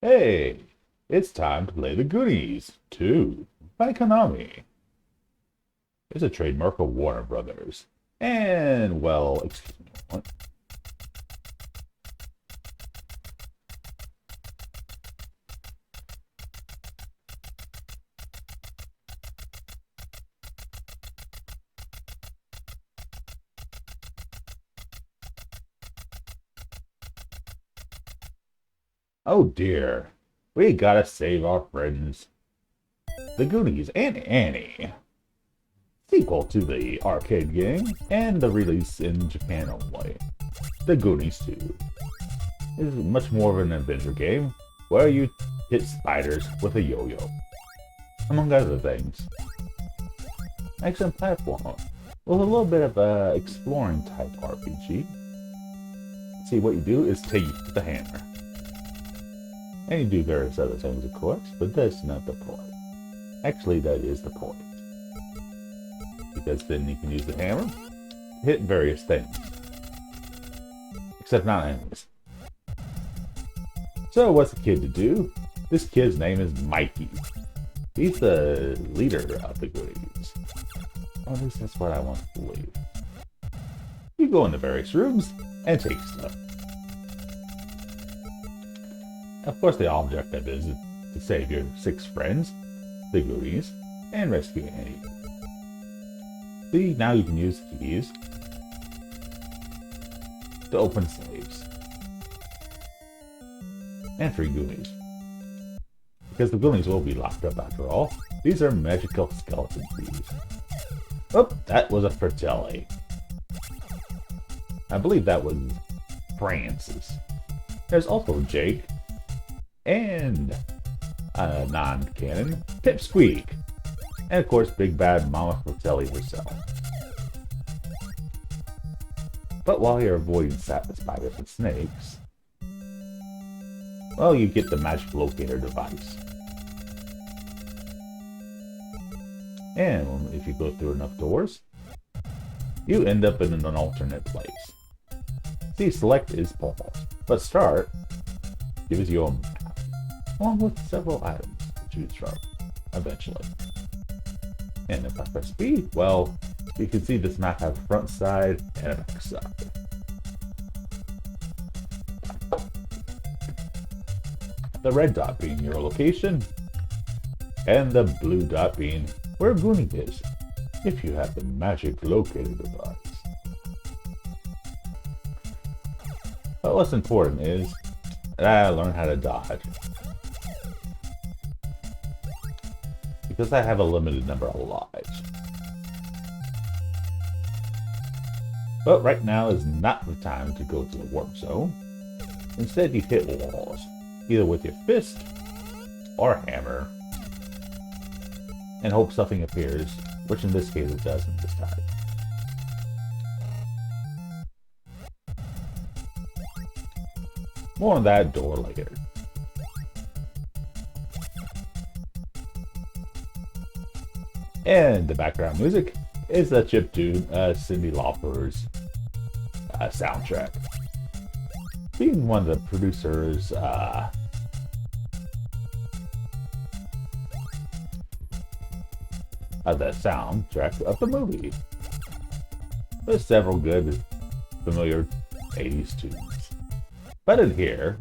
Hey, it's time to play the Goonies II by Konami. It's a trademark of Warner Brothers. And, well, excuse me. What? Oh dear. We gotta save our friends, the Goonies and Annie. Sequel to the arcade game and the release in Japan only. The Goonies II is much more of an adventure game where you hit spiders with a yo-yo, among other things. Action platform with a little bit of a exploring type RPG. See, what you do is take the hammer. And you do various other things, of course, but that's not the point. Actually, that is the point. Because then you can use the hammer to hit various things. Except not enemies. So what's the kid to do? This kid's name is Mikey. He's the leader of the Goonies. Or at least that's what I want to believe. You go into various rooms and take stuff. Of course, the objective is to save your 6 friends, the Goonies, and rescue Annie. See, now you can use keys to open safes. And free Goonies. Because the Goonies will be locked up after all. These are magical skeleton keys. Oh, that was a Fratelli. I believe that was Francis. There's also Jake. And non-canon, Pipsqueak. And of course, Big Bad Mama Fratelli herself. But while you're avoiding spiders and snakes, well, you get the magic locator device. And if you go through enough doors, you end up in an alternate place. See, select is pause, but start gives you a map, along with several items to choose from, eventually. And if I press B, well, you can see this map has a front side and a back side. The red dot being your location, and the blue dot being where Goonie is, if you have the magic locator device. But what's important is that I learn how to dodge. Because I have a limited number of lives. But right now is not the time to go to the warp zone. Instead, you hit walls, either with your fist or hammer, and hope something appears, which in this case it doesn't this time. More on that door later. And the background music is the chiptune Cyndi Lauper's soundtrack. Being one of the producers of the soundtrack of the movie. There's several good, familiar 80s tunes. But in here,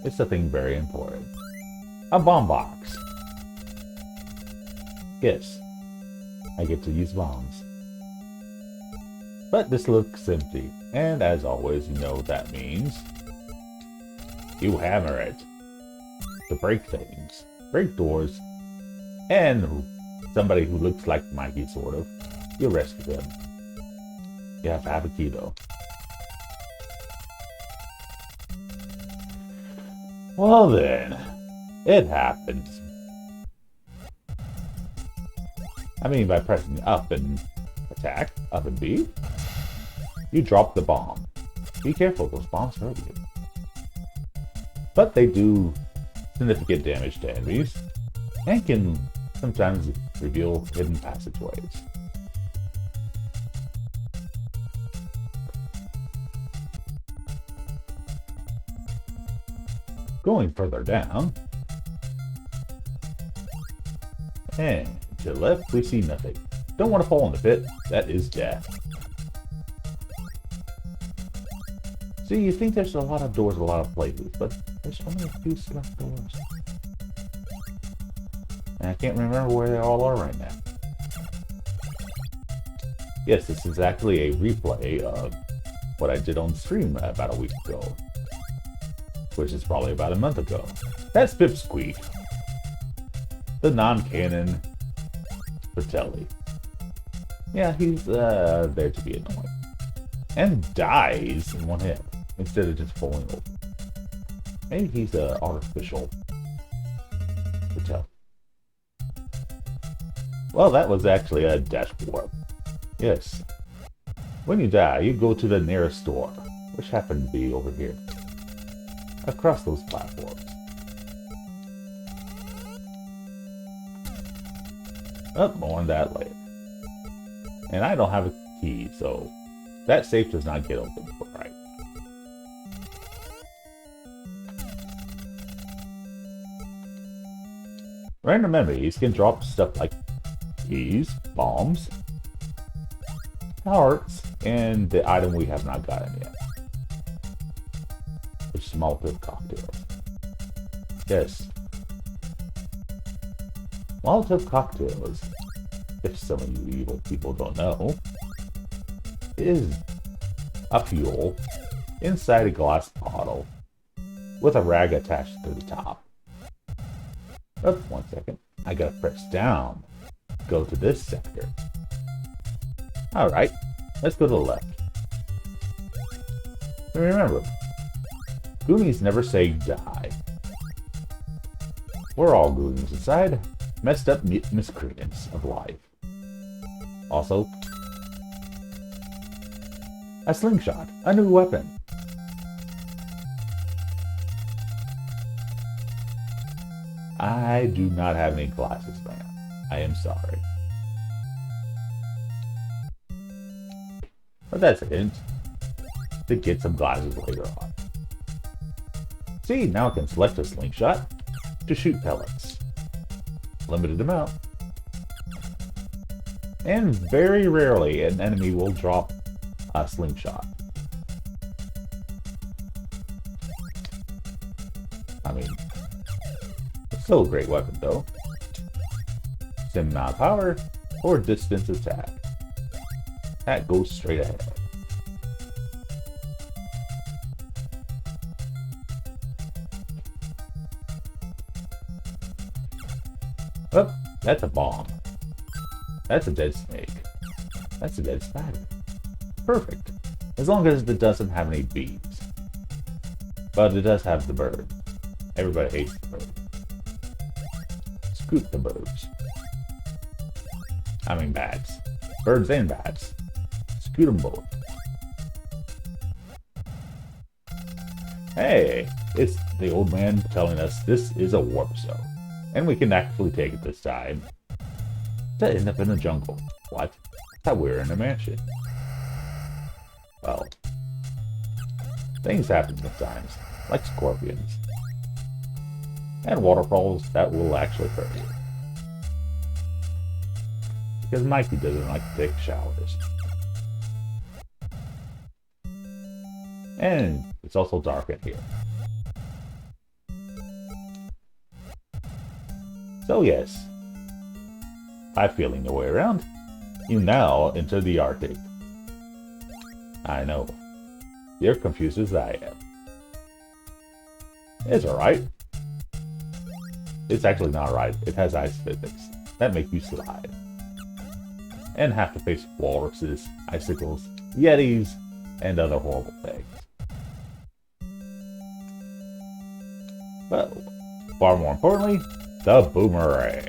is something very important. A bomb box. Yes, I get to use bombs. But this looks empty, and as always, you know what that means. You hammer it to break things, break doors, and somebody who looks like Mikey, sort of, you rescue them. You have to have a key, though. Well then, it happens. I mean, by pressing up and attack, up and B, you drop the bomb. Be careful, those bombs hurt you. But they do significant damage to enemies, and can sometimes reveal hidden passageways. Going further down. And to the left, we see nothing. Don't want to fall in the pit. That is death. See, you think there's a lot of doors, a lot of places, but there's only a few select doors. And I can't remember where they all are right now. Yes, this is actually a replay of what I did on stream about a week ago. Which is probably about a month ago. That's Pipsqueak. The non-canon Fratelli. Yeah, he's there to be annoying. And dies in one hit, instead of just falling over. Maybe he's an artificial Fratelli. Well, that was actually a dash warp. Yes. When you die, you go to the nearest door, which happened to be over here. Across those platforms. Oh, more on that later. And I don't have a key, so that safe does not get open right. Random enemies can drop stuff like keys, bombs, hearts, and the item we have not gotten yet. Which is Molotov cocktails. Yes. Molotov cocktails, if some of you evil people don't know, is a fuel inside a glass bottle with a rag attached to the top. Oh, 1 second. I gotta press down. Go to this sector. Alright, let's go to the left. And remember, Goonies never say die. We're all Goonies inside. Messed up miscreants of life. Also, a slingshot, a new weapon. I do not have any glasses, man. I am sorry. But that's a hint. To get some glasses later on. See, now I can select a slingshot to shoot pellets. Limited amount. And very rarely an enemy will drop a slingshot. I mean, it's still a great weapon though. Same amount of power or distance attack. That goes straight ahead. Oh, that's a bomb. That's a dead snake. That's a dead spider. Perfect. As long as it doesn't have any bees. But it does have the bird. Everybody hates the bird. Scoot the birds. I mean bats. Birds and bats. Scoot them both. Hey, it's the old man telling us this is a warp zone. And we can actually take it this time. To end up in the jungle. What? I thought we were in a mansion. Well, things happen sometimes, like scorpions. And waterfalls that will actually hurt you. Because Mikey doesn't like to take showers. And it's also dark in here. So yes, by feeling your way around, you now enter the Arctic. I know, you're confused as I am. It's alright. It's actually not right. It has ice physics that make you slide. And have to face walruses, icicles, yetis, and other horrible things. But far more importantly, the boomerang.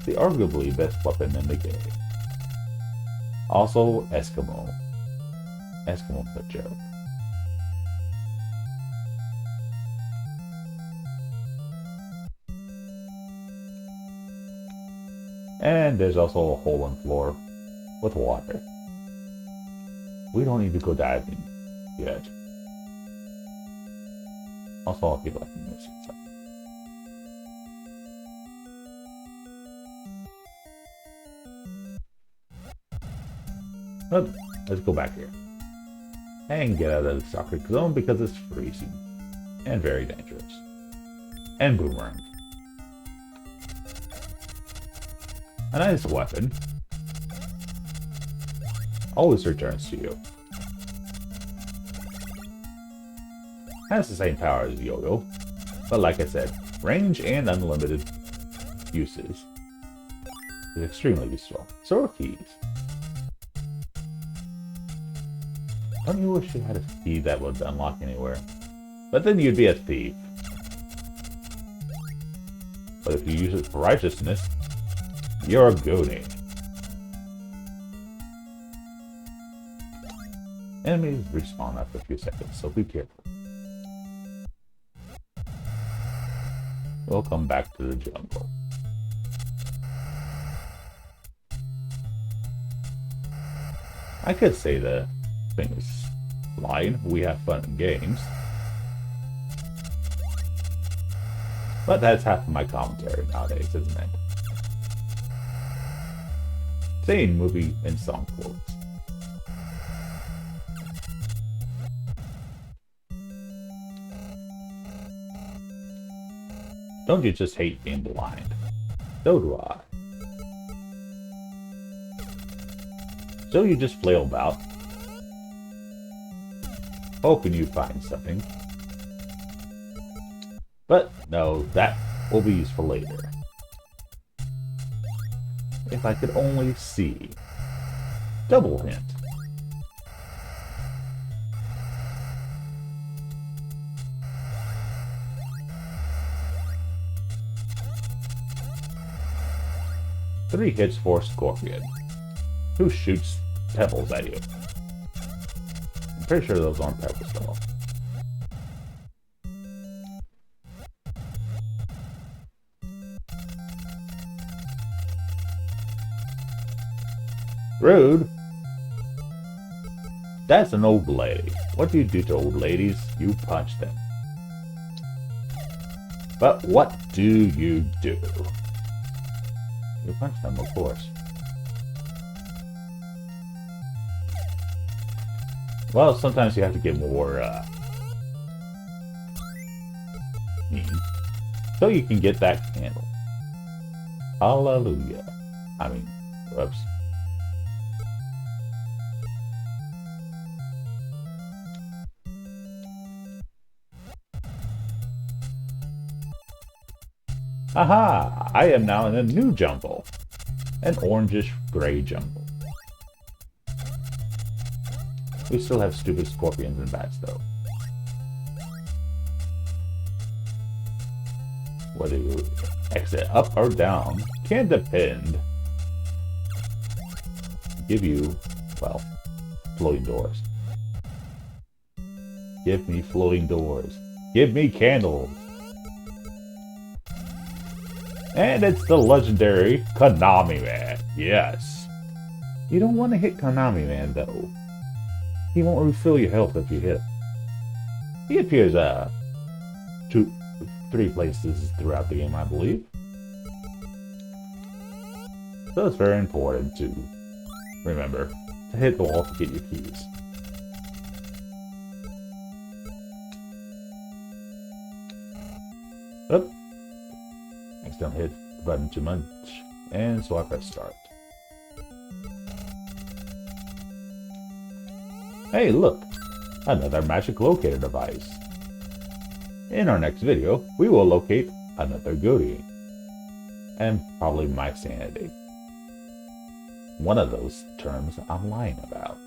The arguably best weapon in the game. Also, Eskimo. Eskimo's a joke. And there's also a hole in the floor with water. We don't need to go diving yet. Also, I'll keep liking this. But let's go back here. And get out of the soccer zone because it's freezing. And very dangerous. And boomerang. A nice weapon. Always returns to you. Has the same power as Yo-Yo, but like I said, range and unlimited uses is extremely useful. So are keys. Don't you wish you had a key that would unlock anywhere? But then you'd be a thief. But if you use it for righteousness, you're a Goonie. Enemies respawn after a few seconds, so be careful. We'll come back to the jungle. I could say the famous line, "We have fun in games." But that's half of my commentary nowadays, isn't it? Saying movie and song quotes. Don't you just hate being blind? So do I. So you just flail about, hoping you find something. But no, that will be useful later. If I could only see. Double hint. Three hits for Scorpion, who shoots pebbles at you. I'm pretty sure those aren't pebbles though. Rude. That's an old lady. What do you do to old ladies? You punch them. But what do you do? You punch them, of course. Well, sometimes you have to get more mean, so you can get that candle. Hallelujah. I mean, whoops. Aha! I am now in a new jungle. An orangish-gray jungle. We still have stupid scorpions and bats, though. Whether you exit up or down can depend. Give you, well, floating doors. Give me floating doors. Give me candles. And it's the legendary Konami Man. Yes. You don't want to hit Konami Man, though. He won't refill your health if you hit him. He appears, 3 places throughout the game, I believe. So it's very important to remember to hit the wall to get your keys. Oop. Don't hit the button too much, and so I press start. Hey, look! Another magic locator device. In our next video, we will locate another Goonie. And probably my sanity. One of those terms I'm lying about.